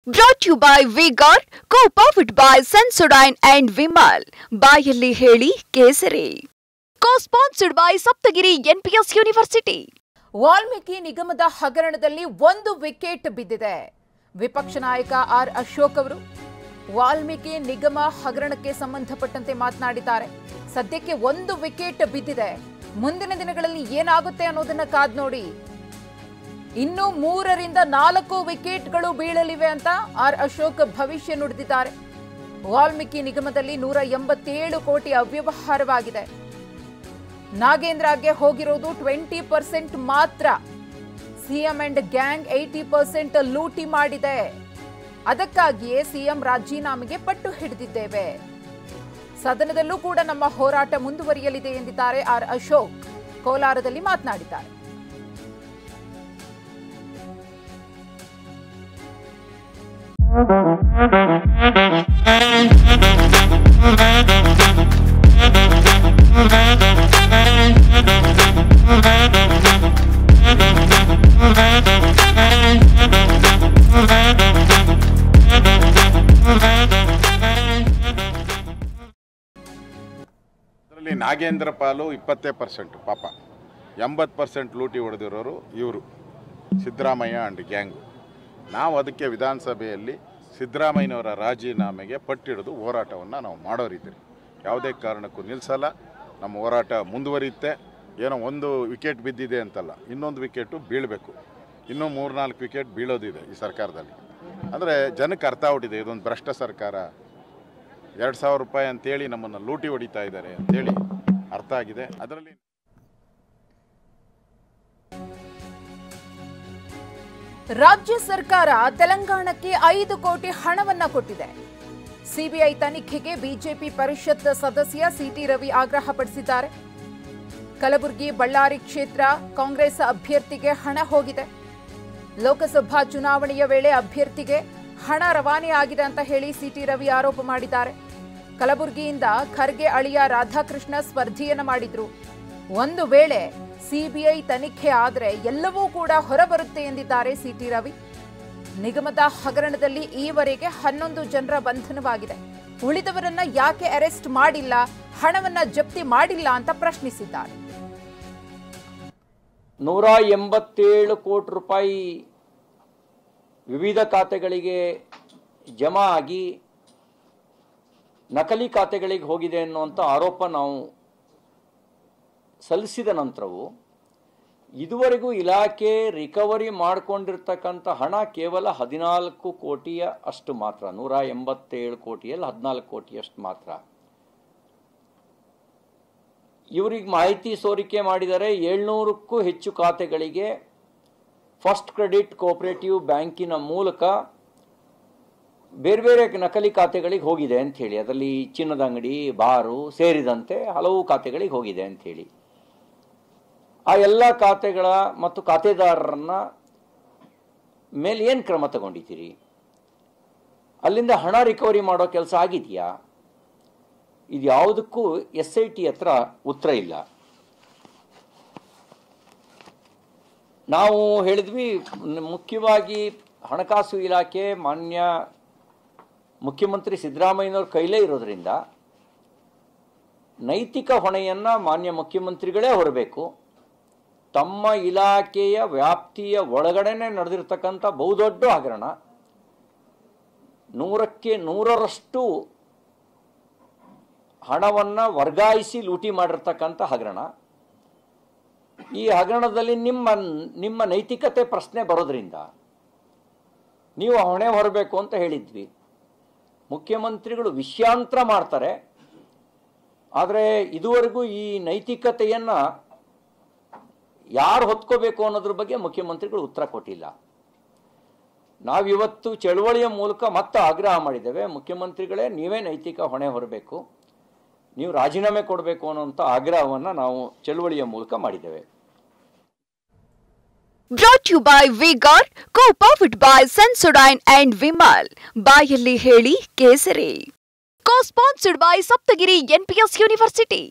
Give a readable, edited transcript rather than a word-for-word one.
Brought to you by V-Guard, co-powered by Sensodyne and Vimal. ಬಾಯಲ್ಲಿ ಹೇಳಿ ಕೇಸರಿ. Co-sponsored by Saptagiri NPS University. Valmiki ನಿಗಮದ ಹಗರಣದಲ್ಲಿ ಒಂದು ವಿಕೆಟ್ ಬಿದ್ದಿದೆ. ವಿಪಕ್ಷ ನಾಯಕ ಆರ್ ಅಶೋಕ್ ಅವರು ವಾಲ್ಮೀಕಿ ನಿಗಮ ಹಗರಣಕ್ಕೆ ಸಂಬಂಧಪಟ್ಟಂತೆ ಮಾತನಾಡಿದ್ದಾರೆ. ಸದ್ಯಕ್ಕೆ ಒಂದು ವಿಕೆಟ್ ಬಿದ್ದಿದೆ. ಮುಂದಿನ ದಿನಗಳಲ್ಲಿ ಏನಾಗುತ್ತೆ ಅನ್ನೋದನ್ನ ಕಾದು ನೋಡಿ. ಇನ್ನು 3 ರಿಂದ 4 ವಿಕೆಟ್ಗಳು ಬೀಳಲಿವೆ ಅಂತ ಆರ್ ಅಶೋಕ್ ಭವಿಷ್ಯ ನುಡಿದಿದ್ದಾರೆ. ವಾಲ್ಮೀಕಿ ನಿಗಮದಲ್ಲಿ 187 ಕೋಟಿ ಅವ್ಯವಹಾರವಾಗಿದೆ. ನಾಗೇಂದ್ರಗೆ ಹೋಗಿರೋದು 20% ಮಾತ್ರ. ಸಿಎಂ ಅಂಡ್ ಗ್ಯಾಂಗ್ 80% ಲೂಟಿ ಮಾಡಿದೆ. ಅದಕ್ಕಾಗಿಯೇ ಸಿಎಂ ರಾಜೀನಾಮೆಗೆ ಪಟ್ಟು ಹಿಡಿದಿದ್ದೇವೆ. ಸದನದಲ್ಲೂ ಕೂಡ ನಮ್ಮ ಹೋರಾಟ ಮುಂದುವರಿಯಲಿದೆ ಎಂದಿದ್ದಾರೆ ಆರ್ ಅಶೋಕ್. ಕೋಲಾರದಲ್ಲಿ ಮಾತನಾಡಿದ್ದಾರೆ. ನಾಗೇಂದ್ರ ಪಾಲು 20% ಪಾಪ 80% ಲೂಟಿ ಹೊಡೆದಿರೋರು ಇವರು ಸಿದ್ದರಾಮಯ್ಯ ಅಂಡ್ ಗ್ಯಾಂಗು. ನಾವು ಅದಕ್ಕೆ ವಿಧಾನಸಭೆಯಲ್ಲಿ ಸಿದ್ದರಾಮಯ್ಯನವರ ರಾಜೀನಾಮೆಗೆ ಪಟ್ಟಿಡಿದು ಹೋರಾಟವನ್ನು ನಾವು ಮಾಡೋರಿದ್ದೀರಿ. ಯಾವುದೇ ಕಾರಣಕ್ಕೂ ನಿಲ್ಲಿಸಲ್ಲ. ನಮ್ಮ ಹೋರಾಟ ಮುಂದುವರಿಯುತ್ತೆ. ಏನೋ ಒಂದು ವಿಕೆಟ್ ಬಿದ್ದಿದೆ ಅಂತಲ್ಲ, ಇನ್ನೊಂದು ವಿಕೆಟು ಬೀಳಬೇಕು. ಇನ್ನೂ 3-4 ವಿಕೆಟ್ ಬೀಳೋದಿದೆ ಈ ಸರ್ಕಾರದಲ್ಲಿ. ಅಂದರೆ ಜನಕ್ಕೆ ಅರ್ಥ ಆಗ್ಬಿಟ್ಟಿದೆ ಇದೊಂದು ಭ್ರಷ್ಟ ಸರ್ಕಾರ. 2,000 ರೂಪಾಯಿ ಅಂತೇಳಿ ನಮ್ಮನ್ನು ಲೂಟಿ ಹೊಡಿತಾ ಇದ್ದಾರೆ ಅಂತೇಳಿ ಅರ್ಥ ಆಗಿದೆ. ಅದರಲ್ಲಿ ರಾಜ್ಯ ಸರ್ಕಾರ ತೆಲಂಗಾಣಕ್ಕೆ 5 ಕೋಟಿ ಹಣವನ್ನ ಕೊಟ್ಟಿದೆ. ಸಿಬಿಐ ತನಿಖೆಗೆ ಬಿಜೆಪಿ ಪರಿಷತ್ ಸದಸ್ಯ ಸಿಟಿ ರವಿ ಆಗ್ರಹಪಡಿಸಿದ್ದಾರೆ. ಕಲಬುರಗಿ ಬಳ್ಳಾರಿ ಕ್ಷೇತ್ರ ಕಾಂಗ್ರೆಸ್ ಅಭ್ಯರ್ಥಿಗೆ ಹಣ ಹೋಗಿದೆ. ಲೋಕಸಭಾ ಚುನಾವಣೆಯ ವೇಳೆ ಅಭ್ಯರ್ಥಿಗೆ ಹಣ ರವಾನೆ ಆಗಿದೆ ಅಂತ ಹೇಳಿ ಸಿಟಿ ರವಿ ಆರೋಪ ಮಾಡಿದ್ದಾರೆ. ಕಲಬುರಗಿಯಿಂದ ಖರ್ಗೆ ಅಳಿಯ ರಾಧಾಕೃಷ್ಣ ಸ್ಪರ್ಧೆಯನ್ನ ಮಾಡಿದ್ರು. ಒಂದು ವೇಳೆ ಸಿಬಿಐ ತನಿಖೆ ಆದರೆ ಎಲ್ಲವೂ ಕೂಡ ಹೊರಬರುತ್ತೆ ಎಂದಿದ್ದಾರೆ ಸಿಟಿ ರವಿ. ನಿಗಮದ ಹಗರಣದಲ್ಲಿ ಈವರೆಗೆ 11 ಜನರ ಬಂಧನವಾಗಿದೆ. ಉಳಿದವರನ್ನ ಯಾಕೆ ಅರೆಸ್ಟ್ ಮಾಡಿಲ್ಲ, ಹಣವನ್ನ ಜಪ್ತಿ ಮಾಡಿಲ್ಲ ಅಂತ ಪ್ರಶ್ನಿಸಿದ್ದಾರೆ. 187 ಕೋಟಿ ರೂಪಾಯಿ ವಿವಿಧ ಖಾತೆಗಳಿಗೆ ಜಮಾ ಆಗಿ ನಕಲಿ ಖಾತೆಗಳಿಗೆ ಹೋಗಿದೆ ಅನ್ನುವಂಥ ಆರೋಪ ನಾವು ಸಲ್ಲಿಸಿದ ನಂತರವೂ ಇದುವರೆಗೂ ಇಲಾಖೆ ರಿಕವರಿ ಮಾಡಿಕೊಂಡಿರ್ತಕ್ಕಂಥ ಹಣ ಕೇವಲ 14 ಕೋಟಿಯ ಅಷ್ಟು ಮಾತ್ರ. 187 ಕೋಟಿಯಲ್ಲಿ 14 ಕೋಟಿಯಷ್ಟು ಮಾತ್ರ. ಇವರಿಗೆ ಮಾಹಿತಿ ಸೋರಿಕೆ ಮಾಡಿದರೆ 700ಕ್ಕೂ ಹೆಚ್ಚು ಖಾತೆಗಳಿಗೆ ಫಸ್ಟ್ ಕ್ರೆಡಿಟ್ ಕೋಆಪರೇಟಿವ್ ಬ್ಯಾಂಕಿನ ಮೂಲಕ ಬೇರೆ ಬೇರೆ ನಕಲಿ ಖಾತೆಗಳಿಗೆ ಹೋಗಿದೆ ಅಂಥೇಳಿ, ಅದರಲ್ಲಿ ಚಿನ್ನದ ಅಂಗಡಿ, ಬಾರು ಸೇರಿದಂತೆ ಹಲವು ಖಾತೆಗಳಿಗೆ ಹೋಗಿದೆ ಅಂಥೇಳಿ. ಆ ಎಲ್ಲ ಖಾತೆಗಳ ಮತ್ತು ಖಾತೆದಾರರನ್ನ ಮೇಲೆ ಏನು ಕ್ರಮ ತಗೊಂಡಿದ್ದೀರಿ? ಅಲ್ಲಿಂದ ಹಣ ರಿಕವರಿ ಮಾಡೋ ಕೆಲಸ ಆಗಿದೆಯಾ? ಇದು ಯಾವುದಕ್ಕೂ SIT ಹತ್ರ ಉತ್ತರ ಇಲ್ಲ. ನಾವು ಹೇಳಿದ್ವಿ, ಮುಖ್ಯವಾಗಿ ಹಣಕಾಸು ಇಲಾಖೆ ಮಾನ್ಯ ಮುಖ್ಯಮಂತ್ರಿ ಸಿದ್ದರಾಮಯ್ಯನವ್ರ ಕೈಲೇ ಇರೋದ್ರಿಂದ ನೈತಿಕ ಹೊಣೆಯನ್ನು ಮಾನ್ಯ ಮುಖ್ಯಮಂತ್ರಿಗಳೇ ಹೊರಬೇಕು. ತಮ್ಮ ಇಲಾಖೆಯ ವ್ಯಾಪ್ತಿಯ ಒಳಗಡೆನೆ ನಡೆದಿರ್ತಕ್ಕಂಥ ಬಹುದೊಡ್ಡ ಹಗರಣ, 100ಕ್ಕೆ 100ರಷ್ಟು ಹಣವನ್ನು ವರ್ಗಾಯಿಸಿ ಲೂಟಿ ಮಾಡಿರ್ತಕ್ಕಂಥ ಹಗರಣ. ಈ ಹಗರಣದಲ್ಲಿ ನಿಮ್ಮ ನೈತಿಕತೆ ಪ್ರಶ್ನೆ ಬರೋದ್ರಿಂದ ನೀವು ಹೊಣೆ ಹೊರಬೇಕು ಅಂತ ಹೇಳಿದ್ವಿ. ಮುಖ್ಯಮಂತ್ರಿಗಳು ವಿಷಯಾಂತರ ಮಾಡ್ತಾರೆ, ಆದರೆ ಇದುವರೆಗೂ ಈ ನೈತಿಕತೆಯನ್ನು ಯಾರು ಹೊತ್ಕೋಬೇಕು ಅನ್ನೋದ್ರ ಬಗ್ಗೆ ಮುಖ್ಯಮಂತ್ರಿಗಳು ಉತ್ತರ ಕೊಟ್ಟಿಲ್ಲ. ನಾವಿವತ್ತು ಚಳವಳಿಯ ಮೂಲಕ ಮತ್ತೆ ಆಗ್ರಹ ಮಾಡಿದ್ದೇವೆ, ಮುಖ್ಯಮಂತ್ರಿಗಳೇ ನೀವೇ ನೈತಿಕ ಹೊಣೆ ಹೊರಬೇಕು, ನೀವು ರಾಜೀನಾಮೆ ಕೊಡಬೇಕು ಅನ್ನೋಂಥ ಆಗ್ರಹವನ್ನು ನಾವು ಚಳವಳಿಯ ಮೂಲಕ ಮಾಡಿದ್ದೇವೆ. Brought to you by V-Guard, co-powered by Sensodyne and Vimal. ಬಾಯಲ್ಲಿ ಹೇಳಿ ಕೇಸರಿ. Co-sponsored by Saptagiri NPS University.